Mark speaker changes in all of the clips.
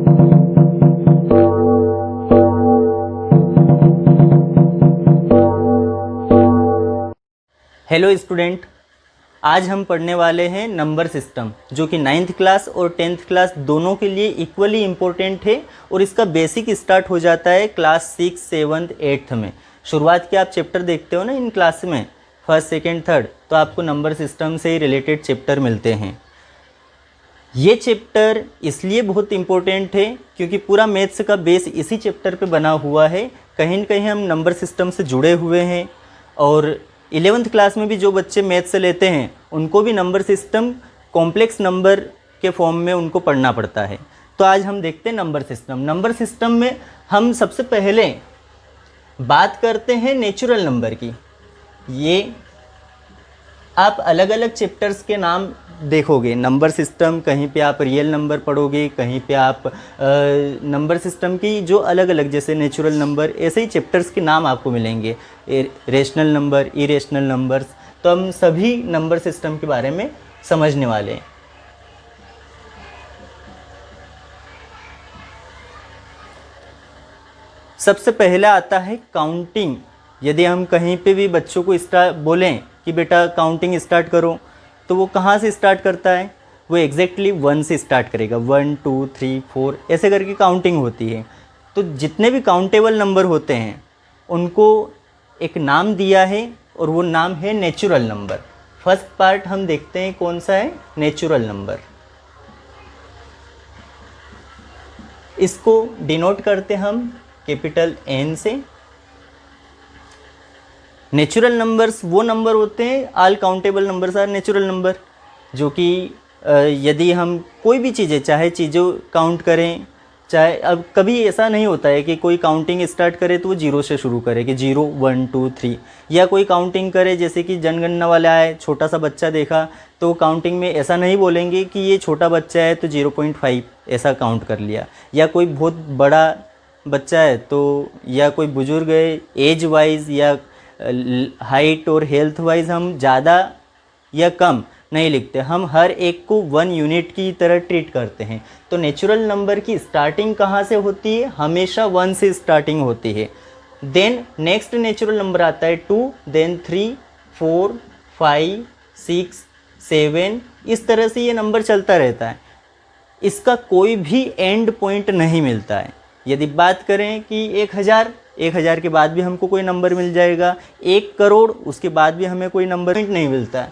Speaker 1: Hello student, आज हम पढ़ने वाले हैं नंबर सिस्टम, जो कि 9th क्लास और 10th क्लास दोनों के लिए इक्वली इम्पोर्टेंट है। और इसका बेसिक स्टार्ट हो जाता है क्लास 6, 7, 8 में। शुरुआत के आप चैप्टर देखते हो ना इन क्लास में, फर्स्ट, सेकेंड, थर्ड, तो आपको नंबर सिस्टम से ही रिलेटेड चैप्टर मिलते हैं। ये चैप्टर इसलिए बहुत इम्पोर्टेंट है क्योंकि पूरा मैथ्स का बेस इसी चैप्टर पे बना हुआ है। कहीं न कहीं हम नंबर सिस्टम से जुड़े हुए हैं और 11th क्लास में भी जो बच्चे मैथ्स से लेते हैं उनको भी नंबर सिस्टम कॉम्प्लेक्स नंबर के फॉर्म में उनको पढ़ना पड़ता है। तो आज हम देखते हैं नंबर सिस्टम। नंबर सिस्टम में हम सबसे पहले बात करते हैं नेचुरल नंबर की। ये आप अलग अलग चैप्टर्स के नाम देखोगे। नंबर सिस्टम, कहीं पे आप रियल नंबर पढ़ोगे, कहीं पे आप नंबर सिस्टम की जो अलग अलग, जैसे नेचुरल नंबर, ऐसे ही चैप्टर्स के नाम आपको मिलेंगे। Rational number, irrational numbers. तो हम सभी नंबर सिस्टम के बारे में समझने वाले हैं। सबसे पहला आता है काउंटिंग। यदि हम कहीं पे भी बच्चों को बोलें कि बेटा काउंटिंग स्टार्ट करो, तो वो कहाँ से स्टार्ट करता है? वो एग्जैक्टली 1 से स्टार्ट करेगा। 1, 2, 3, 4 ऐसे करके काउंटिंग होती है। तो जितने भी काउंटेबल नंबर होते हैं उनको एक नाम दिया है और वो नाम है नेचुरल नंबर। फर्स्ट पार्ट हम देखते हैं कौन सा है, नेचुरल नंबर। इसको डिनोट करते हम कैपिटल N से। नेचुरल नंबर्स वो नंबर होते हैं, all countable numbers are natural number, जो कि यदि हम कोई भी चीज़ें, चाहे चीज़ों काउंट करें, चाहे, अब कभी ऐसा नहीं होता है कि कोई काउंटिंग स्टार्ट करे तो वो 0 से शुरू करे कि 0, 1, 2, 3, या कोई काउंटिंग करे जैसे कि जनगणना वाला है, छोटा सा बच्चा देखा तो काउंटिंग में ऐसा नहीं बोलेंगे कि ये छोटा बच्चा है तो 0.5 ऐसा काउंट कर लिया, या कोई बहुत बड़ा बच्चा है तो, या कोई बुजुर्ग है, एज वाइज या हाइट और हेल्थ वाइज हम ज़्यादा या कम नहीं लिखते। हम हर एक को 1 यूनिट की तरह ट्रीट करते हैं। तो नेचुरल नंबर की स्टार्टिंग कहाँ से होती है? हमेशा 1 से स्टार्टिंग होती है। देन नेक्स्ट नेचुरल नंबर आता है 2, देन 3, 4, 5, 6, 7, इस तरह से ये नंबर चलता रहता है। इसका कोई भी एंड पॉइंट नहीं मिलता है। यदि बात करें कि 1000 के बाद भी हमको कोई नंबर मिल जाएगा, 1 करोड़, उसके बाद भी हमें कोई नंबर नहीं मिलता है।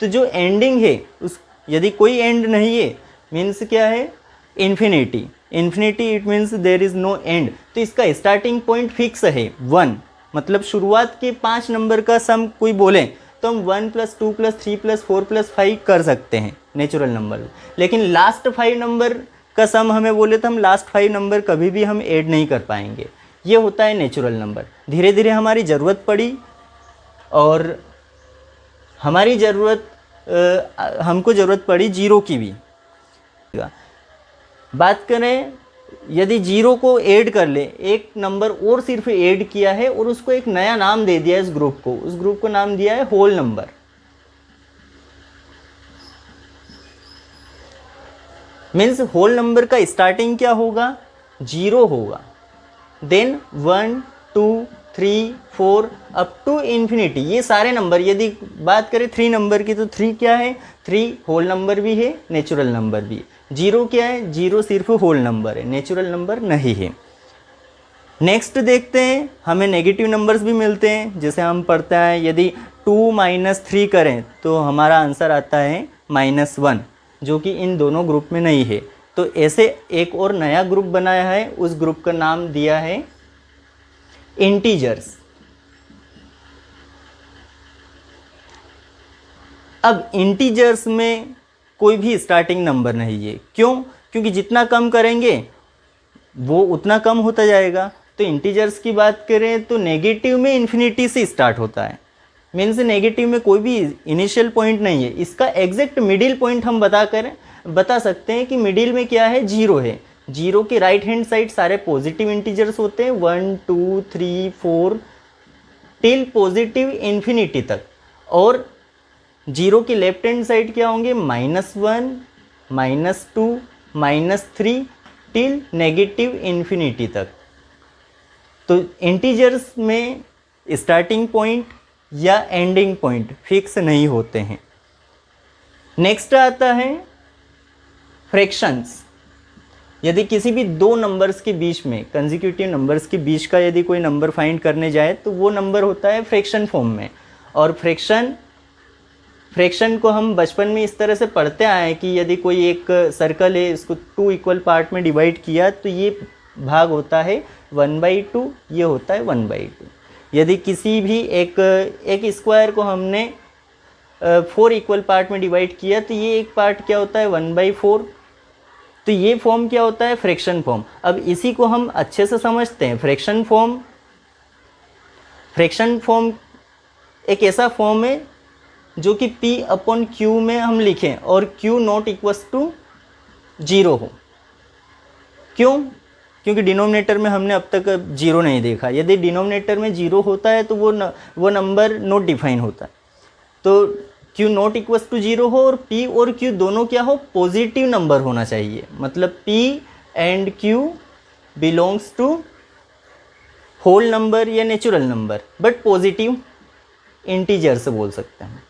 Speaker 1: तो जो एंडिंग है उस, यदि कोई एंड नहीं है, मीन्स क्या है? Infinity. Infinity it means there is no end. तो इसका स्टार्टिंग पॉइंट फिक्स है 1, मतलब शुरुआत के 5 नंबर का सम कोई बोले तो हम 1 + 2 + 3 + 4 + 5 कर सकते हैं नेचुरल नंबर में। लेकिन लास्ट 5 नंबर का सम हमें बोले तो हम लास्ट 5 नंबर कभी भी हम ऐड नहीं कर पाएंगे। ये होता है नेचुरल नंबर। धीरे धीरे हमारी ज़रूरत पड़ी और हमको ज़रूरत पड़ी 0 की भी। बात करें, यदि 0 को ऐड कर ले, एक नंबर और सिर्फ ऐड किया है और उसको एक नया नाम दे दिया इस ग्रुप को, उस ग्रुप को नाम दिया है whole number. Means whole number का स्टार्टिंग क्या होगा? 0 होगा। Then 1, 2, 3, 4 up to infinity. ये सारे नंबर, यदि बात करें 3 नंबर की तो 3 क्या है? 3 होल नंबर भी है, नेचुरल नंबर भी है। 0 क्या है? 0 सिर्फ होल नंबर है, नेचुरल नंबर नहीं है। नेक्स्ट देखते हैं, हमें नेगेटिव नंबर्स भी मिलते हैं। जैसे हम पढ़ते हैं, यदि 2 - 3 करें तो हमारा आंसर आता है -1, जो कि इन दोनों ग्रुप में नहीं है। तो ऐसे एक और नया ग्रुप बनाया है, उस ग्रुप का नाम दिया है इंटीजर्स। अब इंटीजर्स में कोई भी स्टार्टिंग नंबर नहीं है। क्यों? क्योंकि जितना कम करेंगे वो उतना कम होता जाएगा। तो इंटीजर्स की बात करें तो नेगेटिव में इन्फिनिटी से स्टार्ट होता है। मीन्स नेगेटिव में कोई भी इनिशियल पॉइंट नहीं है। इसका एग्जैक्ट मिडिल पॉइंट हम बता सकते हैं कि मिडिल में क्या है? 0 है। 0 के राइट हैंड साइड सारे पॉजिटिव इंटीजर्स होते हैं, 1, 2, 3, 4 टिल पॉजिटिव इन्फिनिटी तक। और 0 के लेफ्ट हैंड साइड क्या होंगे? -1, -2, -3 टिल नेगेटिव इन्फिनिटी तक। तो इंटीजर्स में स्टार्टिंग पॉइंट या एंडिंग पॉइंट फिक्स नहीं होते हैं। नेक्स्ट आता है फ्रैक्शंस। यदि किसी भी दो नंबर्स के बीच में, कंसेक्यूटिव नंबर्स के बीच का यदि कोई नंबर फाइंड करने जाए तो वो नंबर होता है फ्रैक्शन फॉर्म में। और फ्रैक्शन को हम बचपन में इस तरह से पढ़ते आए हैं कि यदि कोई एक सर्कल है, इसको 2 इक्वल पार्ट में डिवाइड किया तो ये भाग होता है 1/2, ये होता है 1/2। यदि किसी भी एक स्क्वायर को हमने 4 इक्वल पार्ट में डिवाइड किया तो ये एक पार्ट क्या होता है 1/4। तो ये फॉर्म क्या होता है फ्रैक्शन फॉर्म। अब इसी को हम अच्छे से समझते हैं। फ्रैक्शन फॉर्म एक ऐसा फॉर्म है जो कि P/Q में हम लिखें और Q नॉट इक्वल्स टू 0 हो। क्यों? क्योंकि डिनोमिनेटर में हमने अब तक 0 नहीं देखा। यदि डिनोमिनेटर में 0 होता है तो वो नंबर नॉट डिफाइन होता है। तो Q नॉट इक्वल्स टू 0 हो और P और Q दोनों क्या हो, पॉजिटिव नंबर होना चाहिए। मतलब P and Q belongs to whole number या natural number, but positive integers बोल सकते हैं।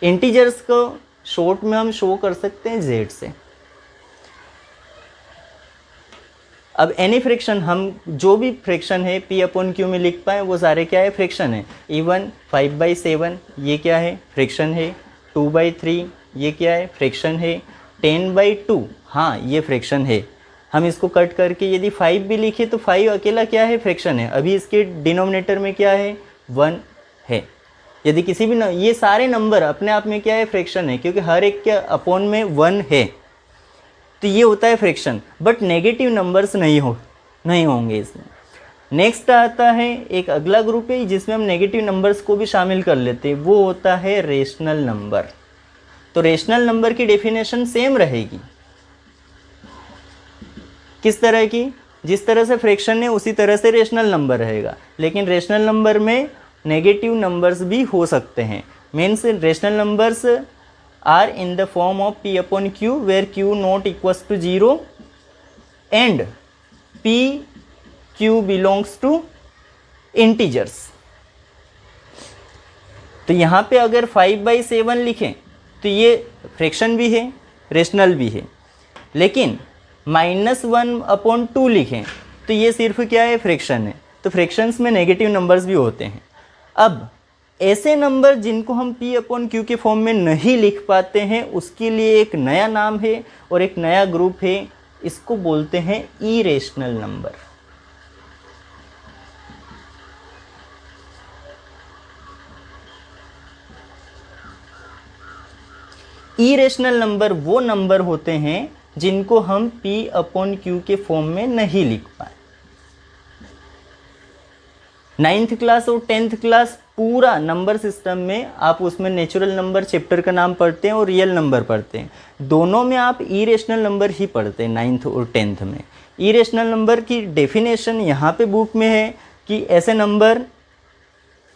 Speaker 1: इंटीजर्स को शॉर्ट में हम शो कर सकते हैं Z से। अब एनी फ्रैक्शन, हम जो भी फ्रैक्शन है P/Q में लिख पाए वो सारे क्या है, फ्रैक्शन है। इवन 5/7 ये क्या है, फ्रैक्शन है। 2/3 ये क्या है, फ्रैक्शन है। 10/2 हाँ ये फ्रैक्शन है। हम इसको कट करके यदि 5 भी लिखे तो 5 अकेला क्या है, फ्रैक्शन है। अभी इसके डिनोमिनेटर में क्या है, 1 है। यदि किसी भी ये सारे नंबर अपने आप में क्या है, फ्रैक्शन है, क्योंकि हर एक के अपॉन में 1 है। तो ये होता है फ्रैक्शन। बट नेगेटिव नंबर्स नहीं होंगे इसमें। नेक्स्ट आता है एक अगला ग्रुप है जिसमें हम नेगेटिव नंबर्स को भी शामिल कर लेते हैं, वो होता है रेशनल नंबर। तो रेशनल नंबर की डेफिनेशन सेम रहेगी। किस तरह की? जिस तरह से फ्रैक्शन है उसी तरह से रेशनल नंबर रहेगा, लेकिन रेशनल नंबर में नेगेटिव नंबर्स भी हो सकते हैं। Means rational numbers are in the form of P/Q where Q not equals to 0 and P/Q belongs to integers। तो यहाँ पे अगर 5/7 लिखें तो ये फ्रैक्शन भी है, रेशनल भी है। लेकिन -1/2 लिखें तो ये सिर्फ क्या है, फ्रैक्शन है। तो फ्रैक्शंस में नेगेटिव नंबर्स भी होते हैं। अब ऐसे नंबर जिनको हम P/Q के फॉर्म में नहीं लिख पाते हैं उसके लिए एक नया नाम है और एक नया ग्रुप है, इसको बोलते हैं इरेशनल नंबर। इरेशनल नंबर वो नंबर होते हैं जिनको हम P/Q के फॉर्म में नहीं लिख पाए। 9th क्लास और 10th क्लास पूरा नंबर सिस्टम में आप उसमें नेचुरल नंबर चैप्टर का नाम पढ़ते हैं और रियल नंबर पढ़ते हैं। दोनों में आप इरेशनल नंबर ही पढ़ते हैं 9th और 10th में। इरेशनल नंबर की डेफिनेशन यहाँ पे बुक में है कि ऐसे नंबर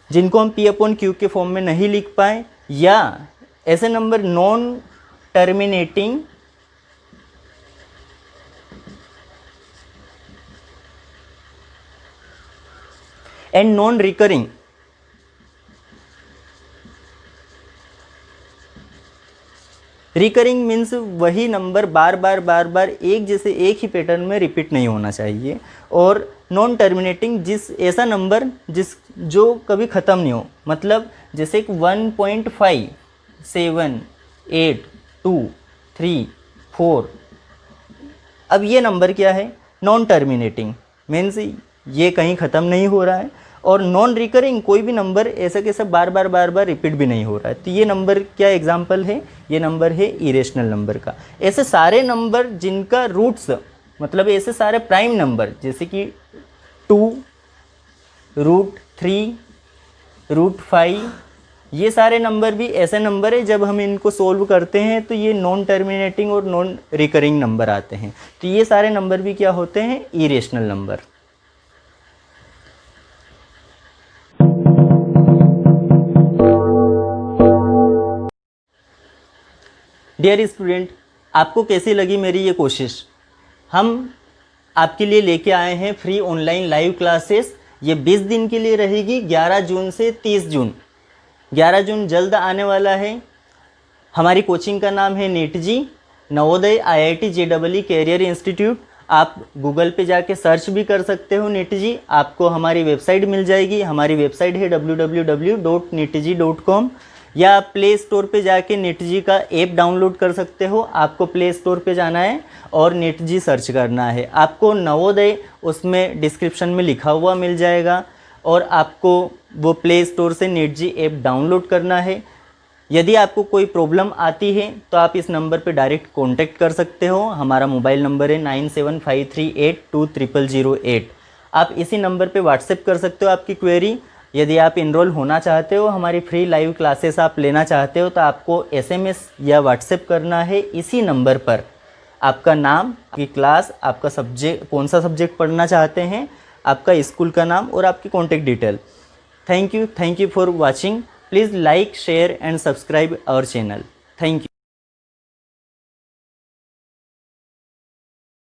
Speaker 1: जिनको हम P/Q के फॉर्म में नहीं लिख पाए, या ऐसे number non terminating and non recurring. Recurring means वही नंबर बार बार एक ही पैटर्न में रिपीट नहीं होना चाहिए। और नॉन टर्मिनेटिंग ऐसा नंबर जो कभी ख़त्म नहीं हो। मतलब जैसे 1.5, 7, 8, 2, 3, 4। अब ये नंबर क्या है, नॉन टर्मिनेटिंग मीन्स ये कहीं ख़त्म नहीं हो रहा है। और नॉन रिकरिंग कोई भी नंबर ऐसा कैसा बार बार रिपीट भी नहीं हो रहा है। तो ये नंबर क्या एग्जांपल है, ये नंबर है इरेशनल नंबर का। ऐसे सारे नंबर जिनका रूट्स, मतलब ऐसे सारे प्राइम नंबर जैसे कि 2, √3, √5, ये सारे नंबर भी ऐसे नंबर है जब हम इनको सोल्व करते हैं तो ये नॉन टर्मिनेटिंग और नॉन रिकरिंग नंबर आते हैं। तो ये सारे नंबर भी क्या होते हैं, इरेशनल नंबर। डियर स्टूडेंट, आपको कैसी लगी मेरी ये कोशिश हम आपके लिए लेके आए हैं फ्री ऑनलाइन लाइव क्लासेस। ये 20 दिन के लिए रहेगी, 11 जून से 30 जून। 11 जून जल्द आने वाला है। हमारी कोचिंग का नाम है Netaji, Navodaya IIT JEE career institute. आप गूगल पे जाके सर्च भी कर सकते हो नेट जी, आपको हमारी वेबसाइट मिल जाएगी। हमारी वेबसाइट है www.netji.com, या आप प्ले स्टोर पे जाके नेट जी का ऐप डाउनलोड कर सकते हो। आपको प्ले स्टोर पे जाना है और नेट जी सर्च करना है, आपको नवोदय उसमें डिस्क्रिप्शन में लिखा हुआ मिल जाएगा, और आपको वो प्ले स्टोर से नेट जी ऐप डाउनलोड करना है। यदि आपको कोई प्रॉब्लम आती है तो आप इस नंबर पे डायरेक्ट कांटेक्ट कर सकते हो। हमारा मोबाइल नंबर है 9753820008। आप इसी नंबर पे व्हाट्सएप कर सकते हो आपकी क्वेरी। यदि आप इनरोल होना चाहते हो, हमारी फ्री लाइव क्लासेस आप लेना चाहते हो, तो आपको SMS या व्हाट्सएप करना है इसी नंबर पर। आपका नाम, आपकी क्लास, आपका सब्जेक्ट, कौन सा सब्जेक्ट पढ़ना चाहते हैं, आपका स्कूल का नाम और आपकी contact detail. Thank you for watching. Please like, share and subscribe our channel. Thank you.